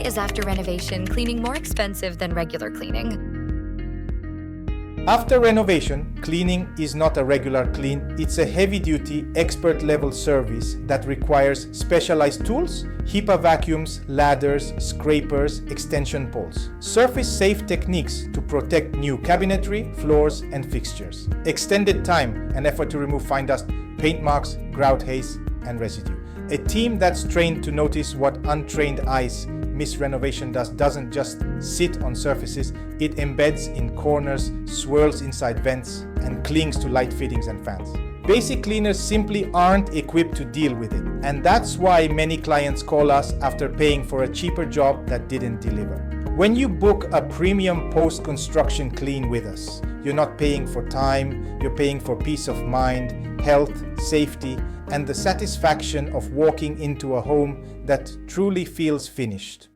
is after renovation cleaning more expensive than regular cleaning? After renovation, cleaning is not a regular clean, it's a heavy-duty, expert-level service that requires specialized tools, HEPA vacuums, ladders, scrapers, extension poles. Surface-safe techniques to protect new cabinetry, floors, and fixtures. Extended time and effort to remove fine dust, paint marks, grout, haze, and residue. A team that's trained to notice what untrained eyes miss. Renovation dust doesn't just sit on surfaces, it embeds in corners, swirls inside vents, and clings to light fittings and fans. Basic cleaners simply aren't equipped to deal with it, and that's why many clients call us after paying for a cheaper job that didn't deliver. When you book a premium post-construction clean with us, you're not paying for time, you're paying for peace of mind, health, safety, and the satisfaction of walking into a home that truly feels finished.